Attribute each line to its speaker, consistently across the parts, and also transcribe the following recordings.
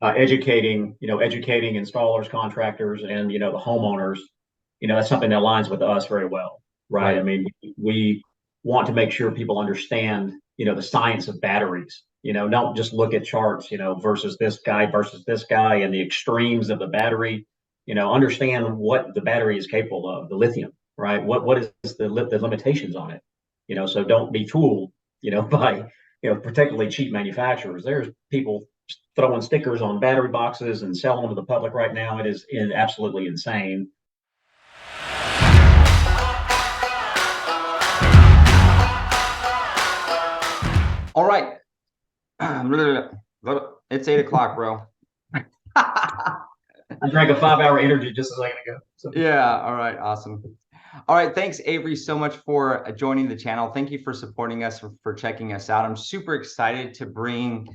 Speaker 1: educating installers, contractors, and the homeowners. That's something that aligns with us very well, right? I
Speaker 2: Right.
Speaker 1: mean, we want to make sure people understand, the science of batteries. Don't just look at charts, versus this guy and the extremes of the battery. Understand what the battery is capable of, the lithium, right? What is the limitations on it? So don't be fooled, by particularly cheap manufacturers. There's people throwing stickers on battery boxes and selling them to the public right now. It is absolutely insane.
Speaker 2: All right. It's 8 o'clock, bro.
Speaker 1: I drank a 5 hour energy just a second ago. So.
Speaker 2: Yeah. All right. Awesome. All right. Thanks, Avery, so much for joining the channel. Thank you for supporting us, for checking us out. I'm super excited to bring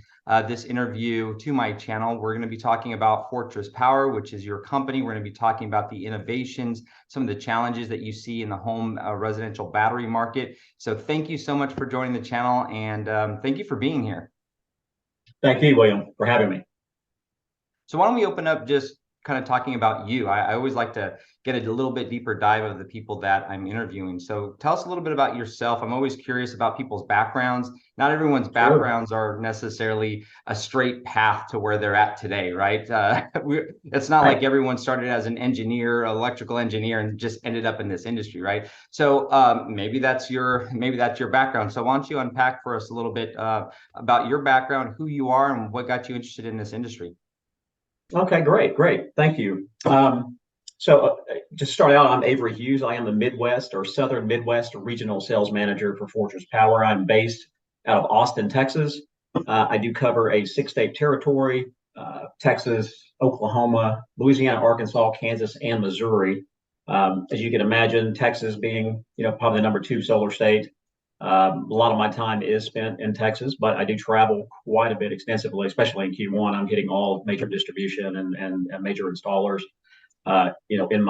Speaker 2: this interview to my channel. We're going to be talking about Fortress Power, which is your company. We're going to be talking about the innovations, some of the challenges that you see in the home residential battery market. So thank you so much for joining the channel, and thank you for being here.
Speaker 1: Thank you, William, for having me.
Speaker 2: So why don't we open up just kind of talking about you? I always like to get a little bit deeper dive of the people that I'm interviewing. So tell us a little bit about yourself. I'm always curious about people's backgrounds. Not everyone's
Speaker 1: Sure.
Speaker 2: backgrounds are necessarily a straight path to where they're at today, right? It's not like
Speaker 1: Right.
Speaker 2: everyone started as an engineer, electrical engineer, and just ended up in this industry, right? So maybe that's your background. So why don't you unpack for us a little bit about your background, who you are, and what got you interested in this industry?
Speaker 1: Okay, great. Thank you. So to start out, I'm Avery Hughes. I am the Midwest or Southern Midwest Regional Sales Manager for Fortress Power. I'm based out of Austin, Texas. I do cover a 6 state territory: Texas, Oklahoma, Louisiana, Arkansas, Kansas, and Missouri. As you can imagine, Texas being, probably the number 2 solar state. A lot of my time is spent in Texas, but I do travel quite a bit extensively, especially in Q1. I'm hitting all major distribution and major installers, in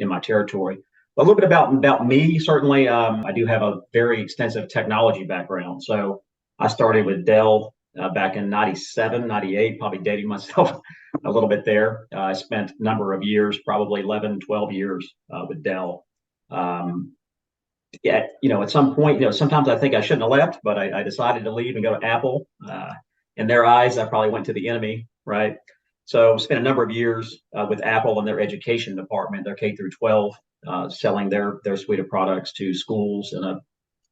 Speaker 1: my territory. A little bit about me. Certainly, I do have a very extensive technology background. So I started with Dell back in 97, 98, probably dating myself a little bit there. I spent a number of years, probably 11, 12 years with Dell. Um, yeah, at some point, sometimes I think I shouldn't have left, but I decided to leave and go to Apple. In their eyes, I probably went to the enemy, right? So spent a number of years with Apple and their education department, their K through 12, selling their suite of products to schools and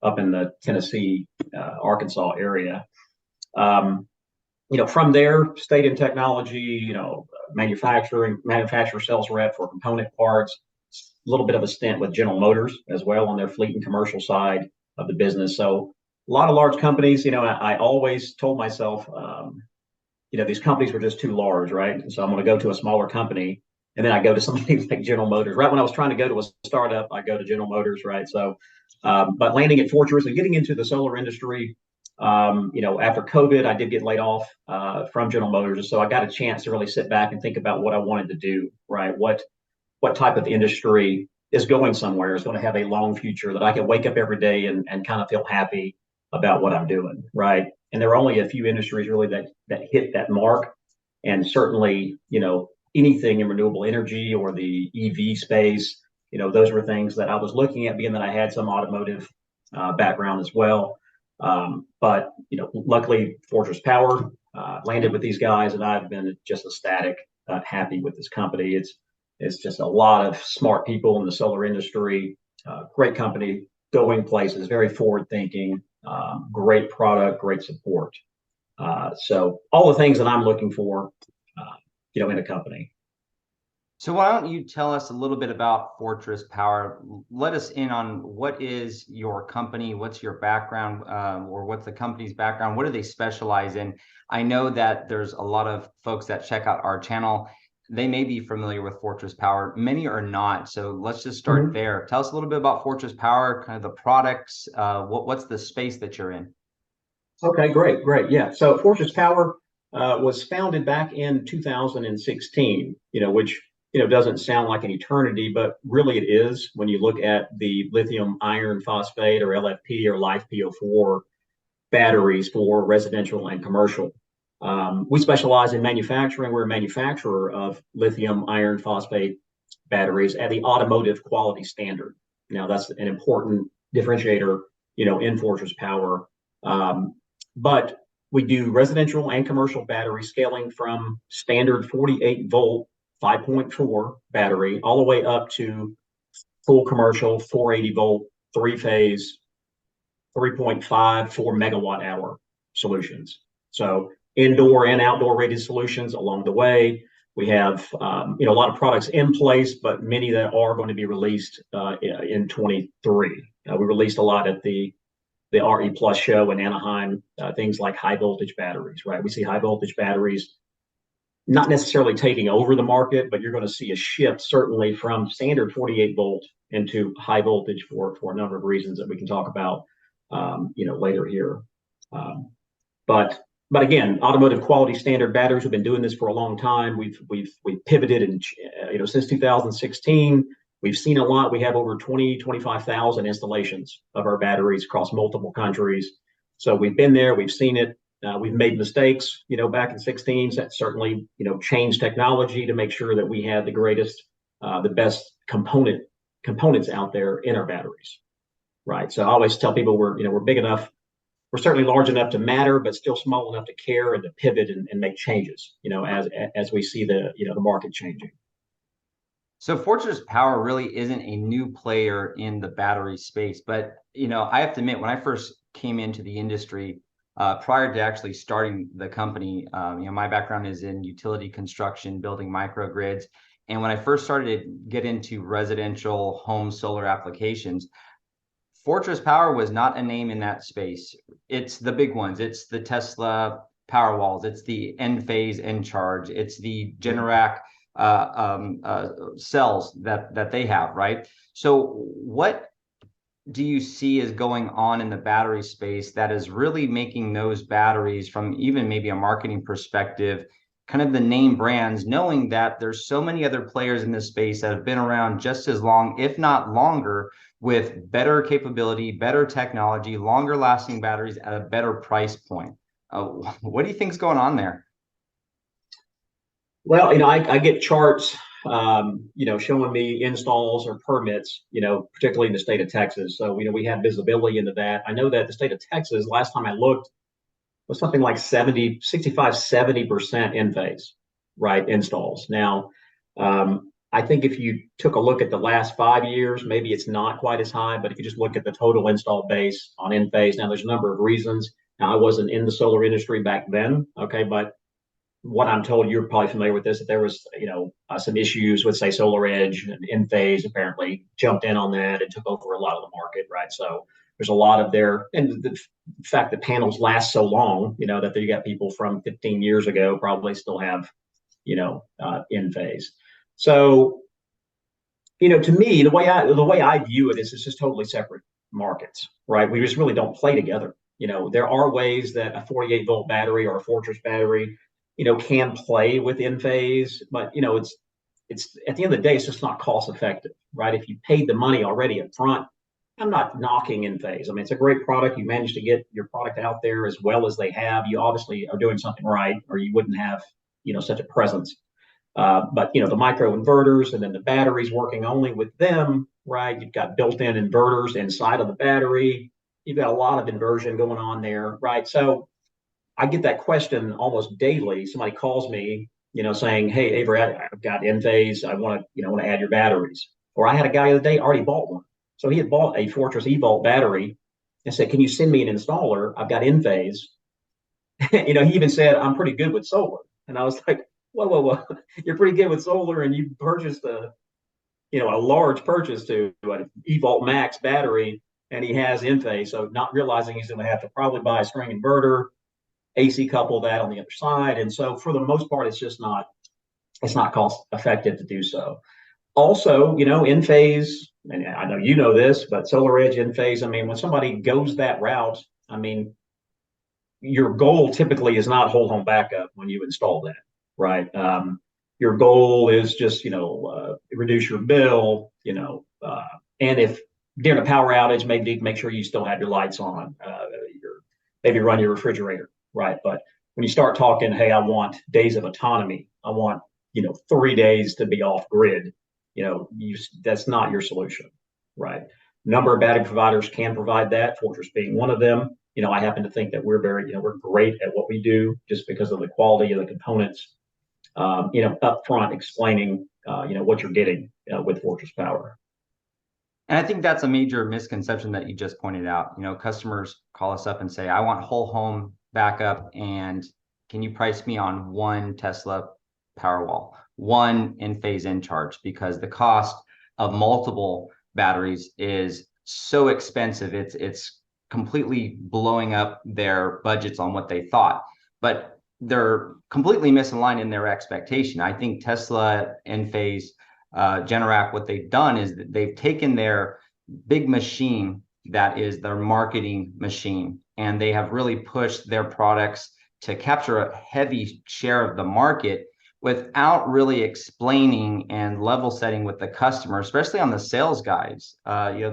Speaker 1: up in the Tennessee, Arkansas area. Um, from there, stayed in technology, manufacturer sales rep for component parts, a little bit of a stint with General Motors as well on their fleet and commercial side of the business. So a lot of large companies, I always told myself, these companies were just too large, right? So I'm going to go to a smaller company. And then I go to something like General Motors. Right when I was trying to go to a startup, I go to General Motors, right? So, but landing at Fortress and getting into the solar industry, after COVID, I did get laid off from General Motors, so I got a chance to really sit back and think about what I wanted to do. Right, what type of industry is going somewhere, is going to have a long future that I can wake up every day and kind of feel happy about what I'm doing. Right, and there are only a few industries really that hit that mark, and certainly anything in renewable energy or the EV space. Those were things that I was looking at, being that I had some automotive background as well. But luckily, Fortress Power landed with these guys, and I've been just ecstatic, happy with this company. It's just a lot of smart people in the solar industry. Great company, going places, very forward thinking, great product, great support. So all the things that I'm looking for, in a company.
Speaker 2: So why don't you tell us a little bit about Fortress Power? Let us in on what is your company, what's your background, or what's the company's background? What do they specialize in? I know that there's a lot of folks that check out our channel. They may be familiar with Fortress Power. Many are not. So let's just start
Speaker 1: Mhm.
Speaker 2: there. Tell us a little bit about Fortress Power, kind of the products, what's the space that you're in?
Speaker 1: Okay, great. Yeah. So Fortress Power was founded back in 2016, which, doesn't sound like an eternity, but really it is when you look at the lithium iron phosphate or LFP or LiFePO4 batteries for residential and commercial. We specialize in manufacturing. We're a manufacturer of lithium iron phosphate batteries at the automotive quality standard. Now, that's an important differentiator, in Fortress Power. But we do residential and commercial battery scaling from standard 48 volt 5.4 battery all the way up to full commercial 480 volt three phase 3.5 4 megawatt hour solutions. So indoor and outdoor rated solutions along the way. We have a lot of products in place, but many that are going to be released in 23. We released a lot at the RE Plus show in Anaheim, things like high voltage batteries, right? We see high voltage batteries not necessarily taking over the market, but you're going to see a shift certainly from standard 48 volt into high voltage for a number of reasons that we can talk about, later here. But again, automotive quality standard batteries. We've been doing this for a long time. We've pivoted, and since 2016. We've seen a lot. We have over 25,000 installations of our batteries across multiple countries. So we've been there. We've seen it. We've made mistakes, back in 16. That certainly, changed technology to make sure that we had the greatest, the best components out there in our batteries, right? So I always tell people we're big enough. We're certainly large enough to matter, but still small enough to care and to pivot and make changes, as we see the market changing.
Speaker 2: So Fortress Power really isn't a new player in the battery space, but I have to admit, when I first came into the industry, prior to actually starting the company, my background is in utility construction, building microgrids, and when I first started to get into residential home solar applications, Fortress Power was not a name in that space. It's the big ones. It's the Tesla Powerwalls. It's the Enphase Encharge. It's the Generac cells that they have, right? So what do you see is going on in the battery space that is really making those batteries, from even maybe a marketing perspective, kind of the name brands, knowing that there's so many other players in this space that have been around just as long, if not longer, with better capability, better technology, longer lasting batteries at a better price point? What do you think's going on there?
Speaker 1: Well, I get charts, showing me installs or permits, particularly in the state of Texas. So, we have visibility into that. I know that the state of Texas, last time I looked, was something like 70% Enphase, right, installs. Now, I think if you took a look at the last 5 years, maybe it's not quite as high, but if you just look at the total install base on Enphase, now there's a number of reasons. Now, I wasn't in the solar industry back then, okay, but what I'm told, you're probably familiar with this, that there was, some issues with, say, SolarEdge, and Enphase apparently jumped in on that and took over a lot of the market, right? So there's a lot of and the fact that panels last so long, that you got people from 15 years ago probably still have, Enphase. So, to me, the way I view it is it's just totally separate markets, right? We just really don't play together. There are ways that a 48 volt battery or a Fortress battery, can play with Enphase, but it's at the end of the day, it's just not cost effective, right? If you paid the money already up front, I'm not knocking Enphase. I mean, it's a great product. You managed to get your product out there as well as they have. You obviously are doing something right, or you wouldn't have, such a presence. But the micro inverters and then the batteries working only with them, right? You've got built-in inverters inside of the battery. You've got a lot of inversion going on there, right? So I get that question almost daily. Somebody calls me, saying, "Hey, Avery, I've got Enphase. I want to add your batteries." Or I had a guy the other day already bought one, so he had bought a Fortress eVault battery and said, "Can you send me an installer? I've got Enphase." He even said, "I'm pretty good with solar," and I was like, "Whoa! You're pretty good with solar, and you purchased a large purchase to an eVault Max battery, and he has Enphase." So not realizing he's going to have to probably buy a string inverter, AC couple that on the other side. And so for the most part, it's not cost effective to do so. Also, Enphase, and I know this, but SolarEdge, Enphase, I mean, when somebody goes that route, I mean, your goal typically is not whole home backup when you install that, right? Your goal is just, reduce your bill, and if during a power outage, maybe make sure you still have your lights on, maybe run your refrigerator. Right. But when you start talking, hey, I want days of autonomy, I want 3 days to be off grid, that's not your solution, right? Number of battery providers can provide that, Fortress being one of them. I happen to think that we're great at what we do just because of the quality of the components, up front explaining, what you're getting with Fortress Power.
Speaker 2: And I think that's a major misconception that you just pointed out. Customers call us up and say, I want whole home backup, and can you price me on one Tesla Powerwall, one in-phase in charge? Because the cost of multiple batteries is so expensive. It's completely blowing up their budgets on what they thought. But they're completely misaligned in their expectation. I think Tesla in-phase Generac, what they've done is that they've taken their big machine that is their marketing machine, and they have really pushed their products to capture a heavy share of the market without really explaining and level setting with the customer, especially on the sales guys.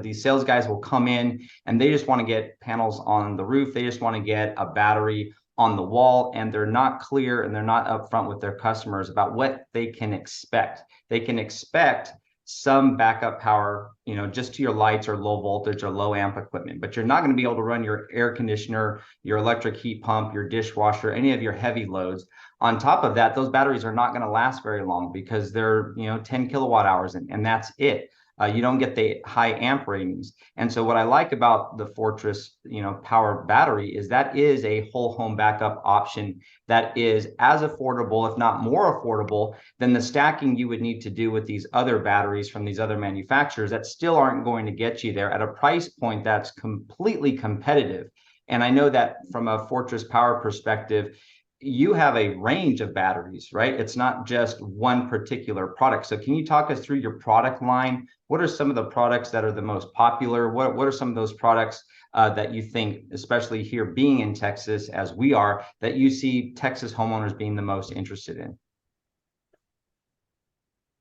Speaker 2: These sales guys will come in and they just want to get panels on the roof. They just want to get a battery on the wall, and they're not clear and they're not upfront with their customers about what they can expect. They can expect some backup power, just to your lights or low voltage or low amp equipment, but you're not going to be able to run your air conditioner, your electric heat pump, your dishwasher, any of your heavy loads. On top of that, those batteries are not going to last very long because they're 10 kilowatt hours, and that's it. You don't get the high amp ratings. And so what I like about the Fortress, Power battery is that is a whole home backup option that is as affordable, if not more affordable, than the stacking you would need to do with these other batteries from these other manufacturers that still aren't going to get you there at a price point that's completely competitive. And I know that from a Fortress Power perspective, you have a range of batteries, right? It's not just one particular product. So can you talk us through your product line? What are some of the products that are the most popular? What are some of those products that you think, especially here being in Texas as we are, that you see Texas homeowners being the most interested in?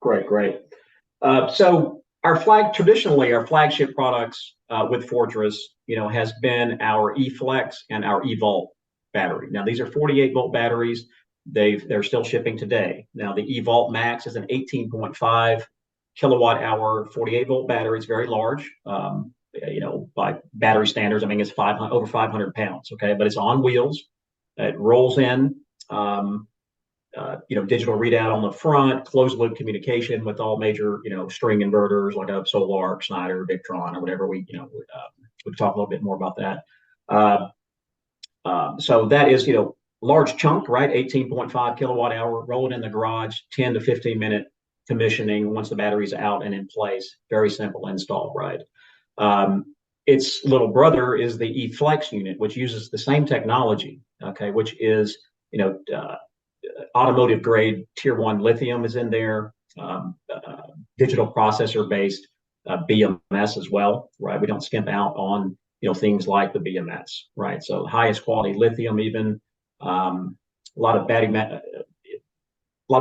Speaker 1: Great. So traditionally our flagship products with Fortress, has been our eFlex and our eVault battery. Now these are 48-volt batteries. They're still shipping today. Now the eVault Max is an 18.5 kilowatt hour 48-volt battery. It's very large. By battery standards, I mean it's over 500 pounds. Okay, but it's on wheels. It rolls in. Digital readout on the front, closed loop communication with all major, string inverters like a Solar, Schneider, Victron, or whatever. We can talk a little bit more about that. So that is, large chunk, right? 18.5 kilowatt hour, roll it in the garage, 10 to 15 minute commissioning once the battery's out and in place. Very simple install, right? Its little brother is the eFlex unit, which uses the same technology, okay, which is, automotive grade tier 1 lithium is in there, digital processor based BMS as well, right? We don't skimp out on things like the BMS, right? So highest quality lithium, even a lot of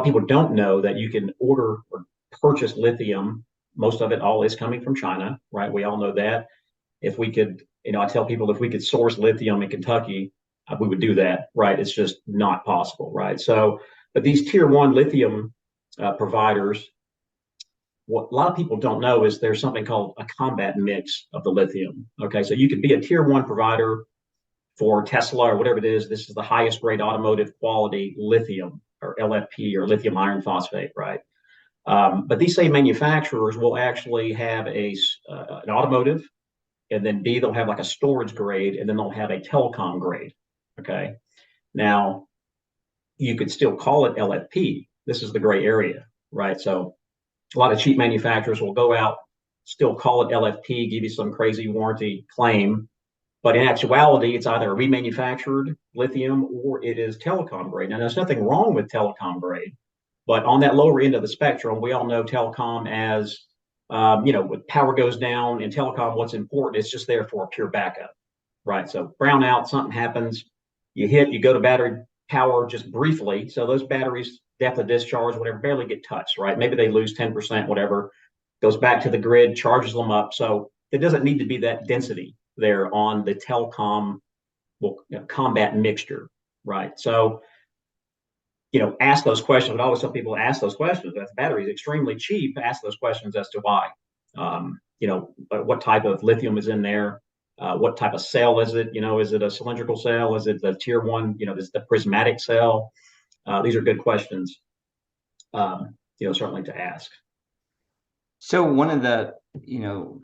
Speaker 1: people don't know that you can order or purchase lithium. Most of it all is coming from China, right? We all know that. If we could, I tell people if we could source lithium in Kentucky, we would do that, right? It's just not possible, right? So, but these tier 1 lithium providers, what a lot of people don't know is there's something called a combat mix of the lithium. Okay, so you could be a tier 1 provider for Tesla or whatever it is. This is the highest grade automotive quality lithium or LFP or lithium iron phosphate, right? But these same manufacturers will actually have an automotive, and then they'll have like a storage grade, and then they'll have a telecom grade. Okay, now you could still call it LFP. This is the gray area, right? So a lot of cheap manufacturers will go out, still call it LFP, give you some crazy warranty claim, but in actuality, it's either remanufactured lithium or it is telecom grade. Now, there's nothing wrong with telecom grade, but on that lower end of the spectrum, we all know telecom as, when power goes down in telecom, what's important, it's just there for a pure backup, right? So brownout, something happens, you go to battery power just briefly. So those batteries, depth of discharge, whatever, barely get touched, right? Maybe they lose 10%, whatever, goes back to the grid, charges them up. So it doesn't need to be that density there on the telecom combat mixture. right? So, ask those questions. I always tell people to ask those questions. If the battery is extremely cheap, ask those questions as to why. What type of lithium is in there? What type of cell is it? Is it a cylindrical cell? Is it the tier one? Is it the prismatic cell? These are good questions, certainly to ask.
Speaker 2: So one of the,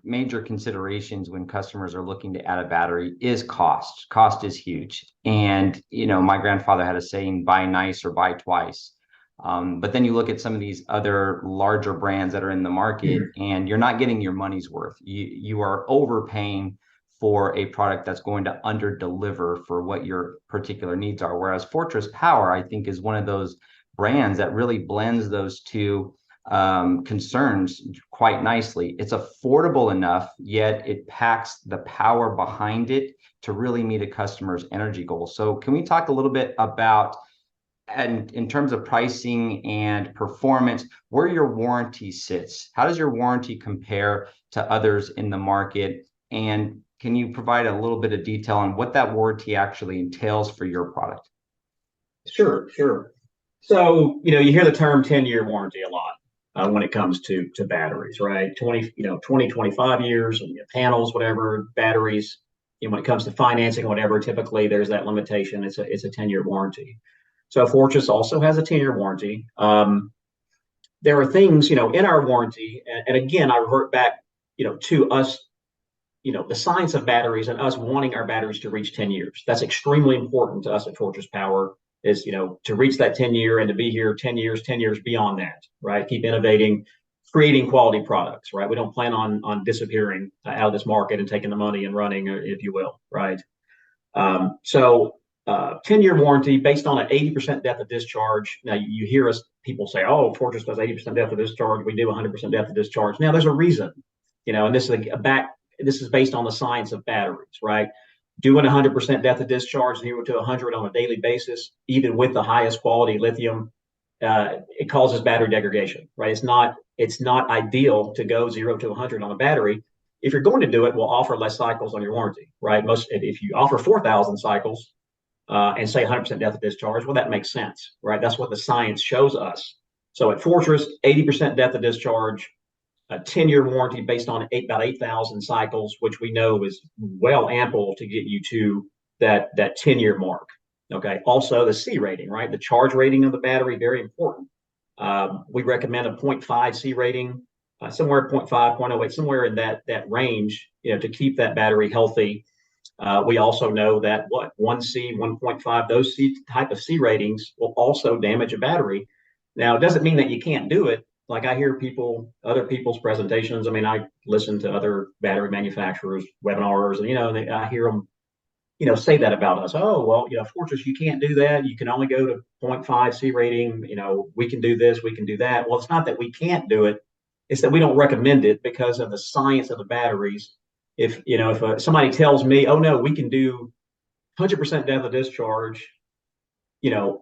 Speaker 2: major considerations when customers are looking to add a battery is cost. Cost is huge. And, my grandfather had a saying, buy nice or buy twice. But then you look at some of these other larger brands that are in the market and you're not getting your money's worth. You are overpaying for a product that's going to under deliver for what your particular needs are. Whereas Fortress Power, I think, is one of those brands that really blends those two concerns quite nicely. It's affordable enough, yet it packs the power behind it to really meet a customer's energy goals. So can we talk a little bit about, and in terms of pricing and performance, where your warranty sits? How does your warranty compare to others in the market? And can you provide a little bit of detail on what that warranty actually entails for your product?
Speaker 1: Sure. So, you hear the term 10-year warranty a lot when it comes to batteries, right? 25 years, and panels, whatever, batteries. When it comes to financing, whatever, typically there's that limitation. It's a 10-year warranty. So Fortress also has a 10-year warranty. There are things, in our warranty, and again, I revert back, to us, the science of batteries and us wanting our batteries to reach 10 years. That's extremely important to us at Fortress Power, is, to reach that 10-year and to be here 10 years beyond that, right? Keep innovating, creating quality products, right? We don't plan on disappearing out of this market and taking the money and running, if you will, right? 10-year warranty based on an 80% depth of discharge. Now, you hear people say, oh, Fortress does 80% depth of discharge. We do 100% depth of discharge. Now, there's a reason, and this is based on the science of batteries, right? Doing 100% depth of discharge, 0 to 100 on a daily basis, even with the highest quality lithium, it causes battery degradation, right? It's not ideal to go 0 to 100 on a battery. If you're going to do it, we'll offer less cycles on your warranty, right? If you offer 4,000 cycles and say 100% depth of discharge, well, that makes sense, right? That's what the science shows us. So at Fortress, 80% depth of discharge, a 10-year warranty based on about 8,000 cycles, which we know is well ample to get you to that 10-year mark. Okay. Also, the C rating, right? The charge rating of the battery, very important. We recommend a 0.5 C rating, somewhere 0.5, 0.08, somewhere in that range, to keep that battery healthy. We also know that 1C, 1.5, those type of C ratings will also damage a battery. Now, it doesn't mean that you can't do it. Like, I hear other people's presentations. I mean, I listen to other battery manufacturers' webinars, and, I hear them, say that about us. Oh, well, Fortress, you can't do that. You can only go to 0.5 C rating. We can do this, we can do that. Well, it's not that we can't do it. It's that we don't recommend it because of the science of the batteries. If somebody tells me, oh, no, we can do 100% depth of discharge,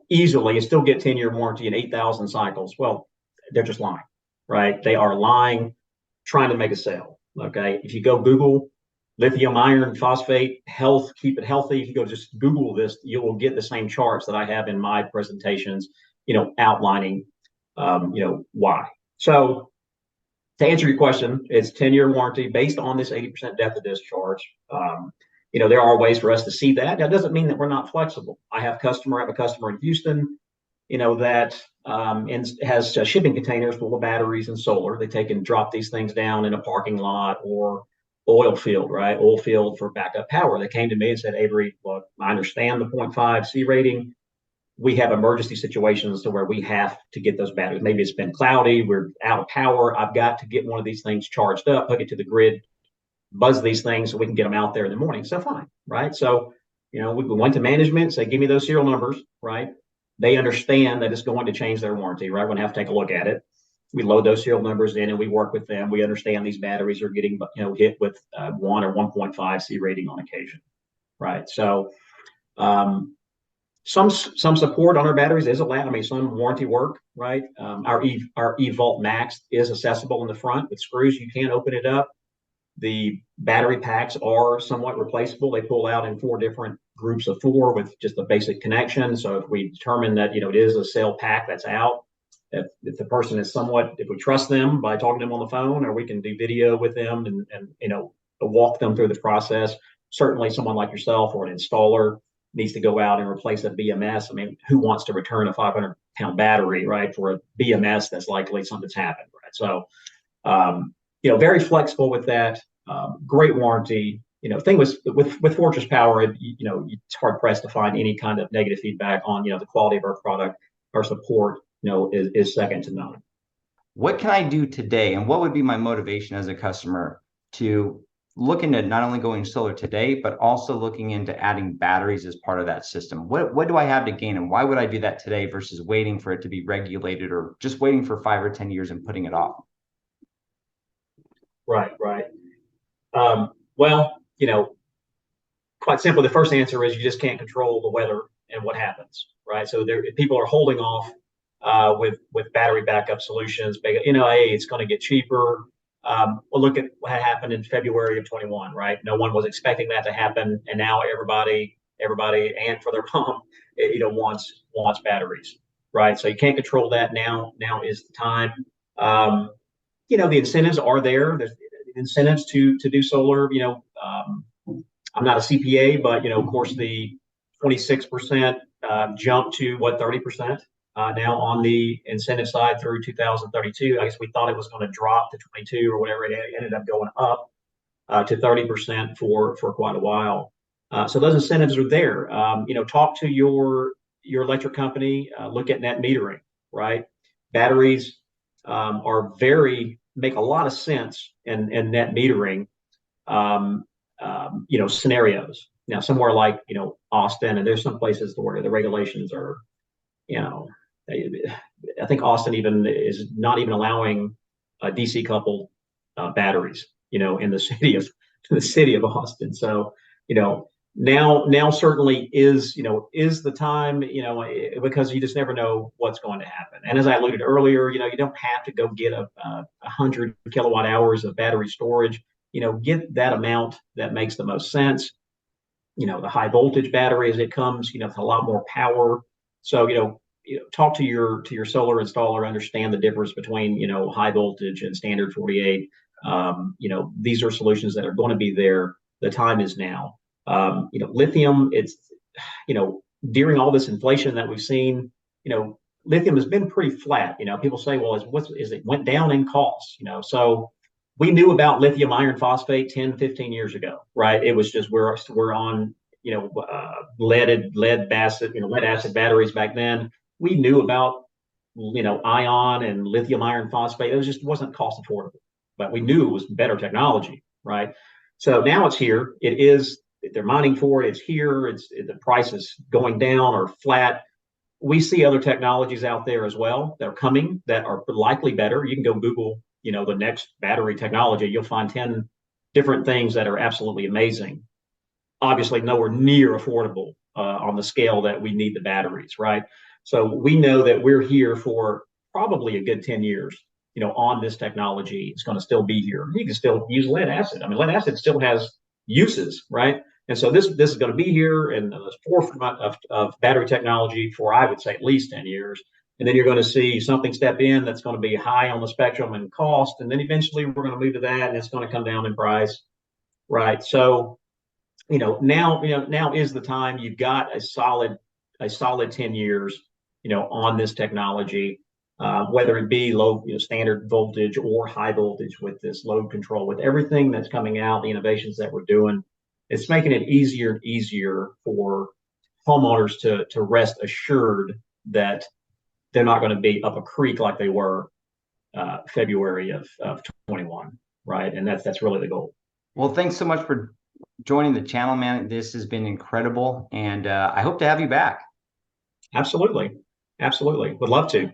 Speaker 1: easily and still get 10-year warranty and 8,000 cycles, well, they're just lying, right? They are lying, trying to make a sale. Okay. If you go Google lithium iron phosphate health, keep it healthy. If you go just Google this, you will get the same charts that I have in my presentations, outlining, why. So to answer your question, it's 10-year warranty based on this 80% depth of discharge. There are ways for us to see that. That doesn't mean that we're not flexible. I have a customer in Houston, that has shipping containers full of batteries and solar. They take and drop these things down in a parking lot or oil field, right? Oil field for backup power. They came to me and said, Avery, well, I understand the 0.5 C rating. We have emergency situations to where we have to get those batteries. Maybe it's been cloudy, we're out of power. I've got to get one of these things charged up, hook it to the grid, buzz these things so we can get them out there in the morning. So fine, right? So, we went to management, say, give me those serial numbers, right? They understand that it's going to change their warranty, right? We're going to have to take a look at it. We load those serial numbers in and we work with them. We understand these batteries are getting, hit with 1 or 1.5 C rating on occasion, right? So some support on our batteries is allowed. I mean, some warranty work, right? Our eVault Max is accessible in the front with screws. You can open it up. The battery packs are somewhat replaceable. They pull out in 4 different groups of 4 with just a basic connection. So if we determine that, it is a cell pack that's out, if the person is somewhat, if we trust them by talking to them on the phone, or we can do video with them and walk them through the process. Certainly someone like yourself or an installer needs to go out and replace a BMS. I mean, who wants to return a 500-pound battery, right, for a BMS that's likely something's happened, right? So, very flexible with that. Great warranty. Thing with Fortress Power, it's hard pressed to find any kind of negative feedback on, the quality of our product. Our support, is second to none.
Speaker 2: What can I do today, and what would be my motivation as a customer to look into not only going solar today, but also looking into adding batteries as part of that system? What do I have to gain, and why would I do that today versus waiting for it to be regulated, or just waiting for 5 or 10 years and putting it off?
Speaker 1: Right. Well, quite simply, the first answer is you just can't control the weather and what happens, right? So people are holding off with battery backup solutions. Hey, it's going to get cheaper. Well, look at what happened in February of 21, right? No one was expecting that to happen, and now everybody, and for their mom, wants batteries, right? So you can't control that now. Now is the time. The incentives are there. There's incentives to do solar. I'm not a CPA, but of course, the 26% jump to 30% now on the incentive side through 2032. I guess we thought it was going to drop to 22 or whatever. It ended up going up to 30% for quite a while. So those incentives are there. Talk to your electric company. Look at net metering, right? Batteries make a lot of sense in net metering. Scenarios. Now, somewhere like, Austin, and there's some places where the regulations are, I think Austin even is not even allowing DC coupled batteries, in the city of Austin. So, now certainly is the time, because you just never know what's going to happen. And as I alluded earlier, you don't have to go get a 100 kilowatt hours of battery storage. Get that amount that makes the most sense. The high voltage battery as it comes, it's a lot more power. So, talk to your solar installer, understand the difference between, high voltage and standard 48. These are solutions that are going to be there. The time is now. Lithium, it's, during all this inflation that we've seen, lithium has been pretty flat. People say, well, it went down in cost, so we knew about lithium iron phosphate 10, 15 years ago, right? It was just we're on, lead acid batteries back then. We knew about, ion and lithium iron phosphate. It just wasn't cost affordable, but we knew it was better technology, right? So now it's here. They're mining for it. It's here. The price is going down or flat. We see other technologies out there as well that are coming that are likely better. You can go Google, the next battery technology. You'll find 10 different things that are absolutely amazing. Obviously, nowhere near affordable on the scale that we need the batteries, right? So we know that we're here for probably a good 10 years, on this technology. It's going to still be here. You can still use lead acid. I mean, lead acid still has uses, right? And so this is going to be here in the forefront of battery technology for, I would say, at least 10 years. And then you're going to see something step in that's going to be high on the spectrum in cost. And then eventually we're going to move to that, and it's going to come down in price, right? So, now is the time. You've got a solid 10 years, on this technology, whether it be low, standard voltage or high voltage with this load control, with everything that's coming out, the innovations that we're doing. It's making it easier and easier for homeowners to rest assured that they're not going to be up a creek like they were February of 21, right? And that's really the goal.
Speaker 2: Well, thanks so much for joining the channel, man. This has been incredible, and I hope to have you back.
Speaker 1: Absolutely. Would love to.